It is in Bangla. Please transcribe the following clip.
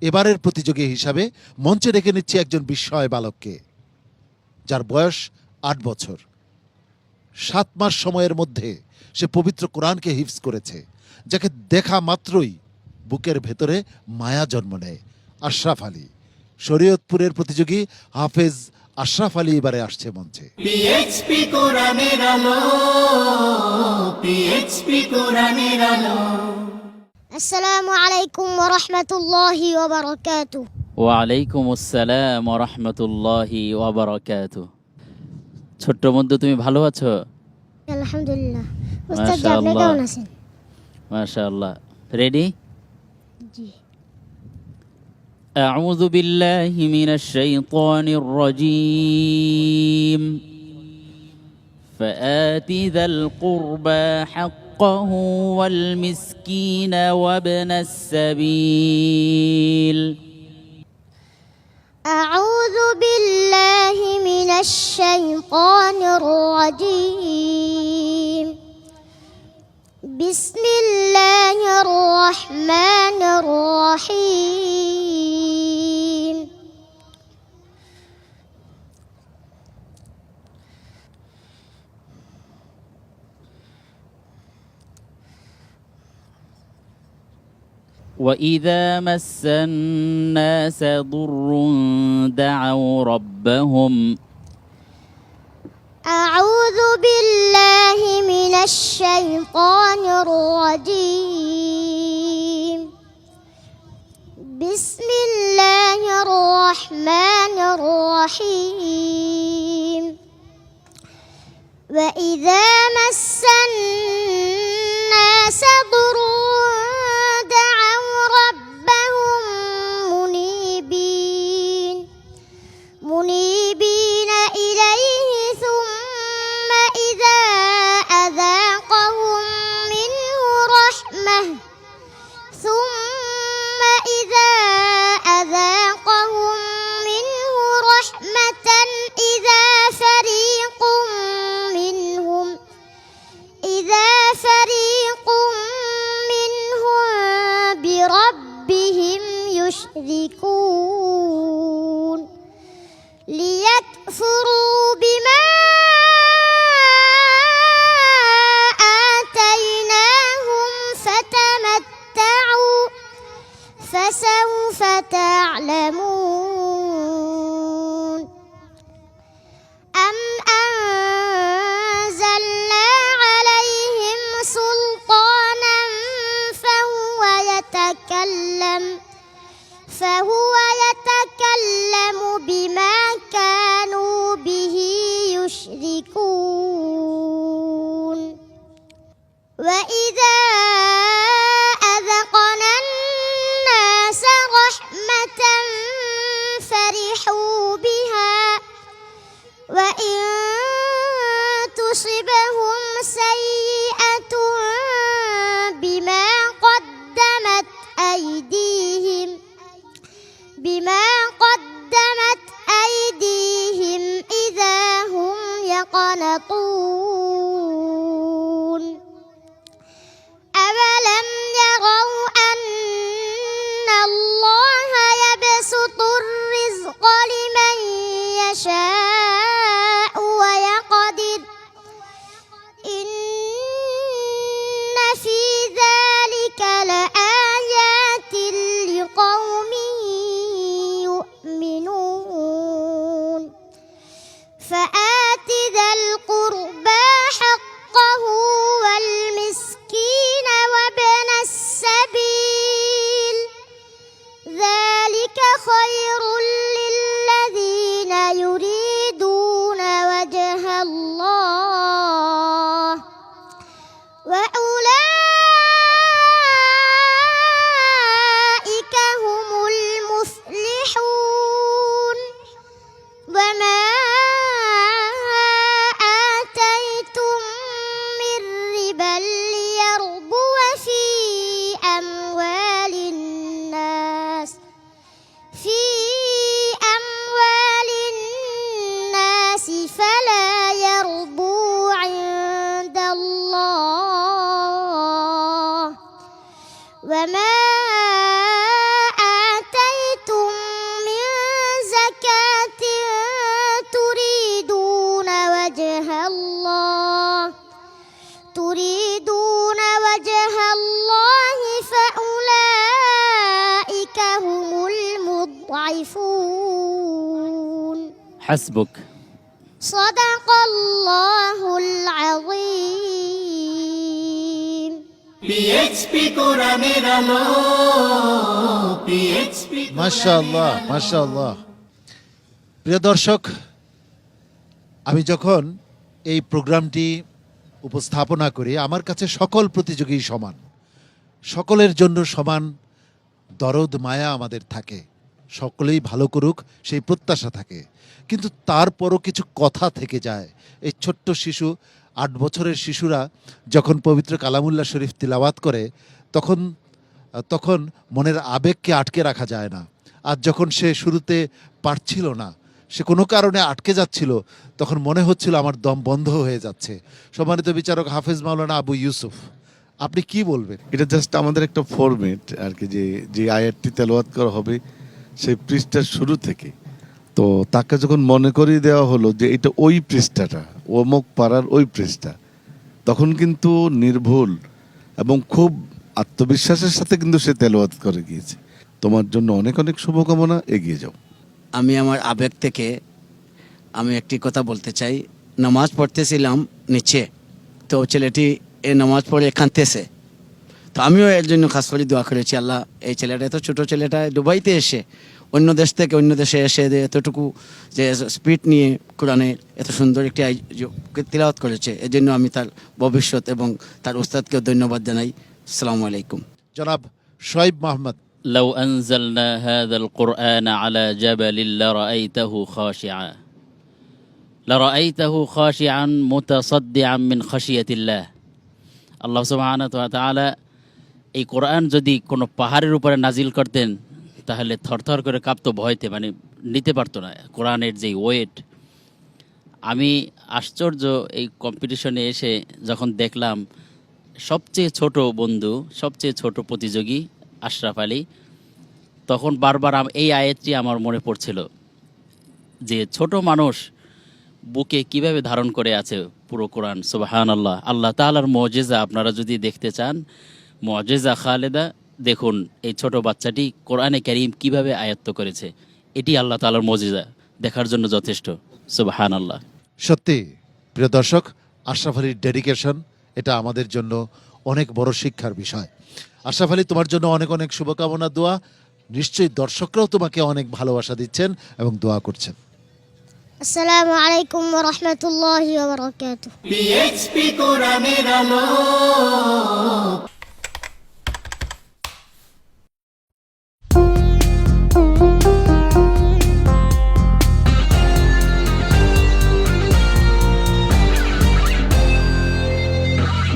এবারের প্রতিযোগী হিসাবে মঞ্চে ডেকে নিচ্ছি একজন বিস্ময় বালককে, যার বয়স ৮ বছর। ৭ মাস সময়ের মধ্যে সে পবিত্র কোরআনকে হিফজ করেছে, যাকে দেখা মাত্রই বুকের ভেতরে মায়া জন্ম নেয়। আশরাফ আলী, শরীয়তপুরের প্রতিযোগী হাফেজ আশরাফ আলী এবারে আসছে মঞ্চে। পিএইচপি কোরআনের আলো, পিএইচপি কোরআনের আলো। আসসালামু আলাইকুম ওয়া রাহমাতুল্লাহি ওয়া বারাকাতুহু। ওয়ালাইকুম আসসালাম ওয়া রাহমাতুল্লাহি ওয়া বারাকাতুহু। ছোট্ট বন্ধু, তুমি ভালো আছো? আলহামদুলিল্লাহ। উস্তাদ আপনি মাশাআল্লাহ। কেমন আছেন? মাশাআল্লাহ। রেডি? জি। আউযু বিল্লাহি মিনাশ শাইতানির রাজীম। فآت ذا القربى حقه والمسكين وابن السبيل. أعوذ بالله من الشيطان الرجيم. بسم الله الرحمن الرحيم. وإذا مس الناس ضر دعوا ربهم. أعوذ بالله من الشيطان الرجيم. بسم الله الرحمن الرحيم. وإذا مس الناس ضر دعوا ربهم منيبين إليه ثم إذا أذاقهم منه رحمة إذا فريق منهم بربهم يشركون ليكفروا بما آتيناهم فتمتعوا فسوف تعلمون. أم أنزلنا عليهم سلطانا فهو يتكلم بما كانوا به يشركون. وإذا أذقنا الناس رحمة فرحوا بها وإن تصبهم سيئة بما قدمت أيديهم إذا هم يقنطون. أولم يروا أن الله يبسط الرزق لمن يشاء ويقدر إن في ذلك لآيات لقوم يؤمنون. فآت ذا القربى حقه والمسكين وابن السبيل ذلك خير للذين يريدون وجه الله وأولئك هم المفلحون. وما آتيتم من ربا ليربو في أموال الناس فلا يربو عند الله. وما آتيتم يضعفون হাসবুক। صدق الله العظيم পিএইচপি কোরআনের আলো পিএইচপি মাশাআল্লাহ মাশাআল্লাহ। প্রিয় দর্শক, আমি যখন এই প্রোগ্রামটি উপস্থাপনা করি, আমার কাছে সকল প্রতিযোগী সমান, সকলের জন্য সমান দরদ মায়া আমাদের থাকে, সকলেই ভালো করুক সেই প্রত্যাশা থাকে। কিন্তু তারপরও কিছু কথা থেকে যায়। এই ছোট্ট শিশু, 8 বছরের শিশুরা যখন পবিত্র কালামুল্লাহ শরীফ তিলাওয়াত করে, তখন মনের আবেগকে আটকে রাখা যায় না। আর যখন সে শুরুতে পারছিল না, সে কোনো কারণে আটকে যাচ্ছিল, তখন মনে হচ্ছিল আমার দম বন্ধ হয়ে যাচ্ছে। সম্মানিত বিচারক হাফেজ মাওলানা আবু ইউসুফ, আপনি কি বলবেন? এটা জাস্ট আমাদের একটা ফরম্যাট আর কি, যে আয়াতটি তেলাওয়াত করা হবে সেই পৃষ্ঠার শুরু থেকে। তো তাকে যখন মনে করিয়ে দেওয়া হলো যে এটা ওই পৃষ্ঠাটা, অমুক পাড়ার ওই পৃষ্ঠা, তখন কিন্তু নির্ভুল এবং খুব আত্মবিশ্বাসের সাথে কিন্তু সে তেলাওয়াত করে গিয়েছে। তোমার জন্য অনেক অনেক শুভকামনা, এগিয়ে যাও। আমি আমার আবেগ থেকে আমি একটি কথা বলতে চাই। নামাজ পড়তেছিলাম নিচে, তো ছেলেটি এই নামাজ পড়ে কাঁদতেছে। তো আমিও এর জন্য খাস করে দোয়া করেছি, আল্লাহ এই ছেলেটা, এত ছোটো ছেলেটা দুবাইতে এসে, অন্য দেশ থেকে অন্য দেশে এসে এতটুকু যে স্পিড নিয়ে কোরআনে এত সুন্দর একটি তিলাওয়াত করেছে, এর জন্য আমি তার ভবিষ্যৎ এবং তার উস্তাদকেও ধন্যবাদ জানাই। আসসালামু আলাইকুম। জনাব শোয়েব মাহমুদ। لو أنزلنا هذا القرآن على جبل لرأيته خاشعا متصدعا من خشية الله. আল্লাহ সুবহানাহু ওয়া তাআলা এই কোরআন যদি কোনো পাহাড়ের উপরে নাজিল করতেন, তাহলে থরথর করে কাঁপতো ভয়তে, মানে নিতে পারতো না কোরআনের যেই ওয়েট। আমি আশ্চর্য এই কম্পিটিশনে এসে যখন দেখলাম সবচেয়ে ছোট বন্ধু, সবচেয়ে ছোট প্রতিযোগী আশরাফ আলী, তখন বারবার এই আয়াতটি আমার মনে পড়ছিল যে ছোট মানুষ বুকে কিভাবে ধারণ করে আছে পুরো কোরআন। সুবহানাল্লাহ। আল্লাহ তাআলার মুজিজা আপনারা যদি দেখতে চান, মুজিজা খালেদা, দেখুন এই ছোট বাচ্চাটি কোরআনে কারীম কিভাবে আয়ত্ত করেছে। এটি আল্লাহ তাআলার মুজিজা, দেখার জন্য যথেষ্ট। সুবহানাল্লাহ। সত্যি প্রিয় দর্শক, আশরাফ আলীর ডেডিকেশন, এটা আমাদের জন্য অনেক বড় শিক্ষার বিষয়। আশরাফ আলী, তোমার জন্য অনেক অনেক শুভকামনা, দোয়া। নিশ্চয়ই দর্শকরাও তোমাকে অনেক ভালোবাসা দিচ্ছেন এবং দোয়া করছেন। السلام عليكم ورحمة الله وبركاته পিএইচপি কোরআনের আলো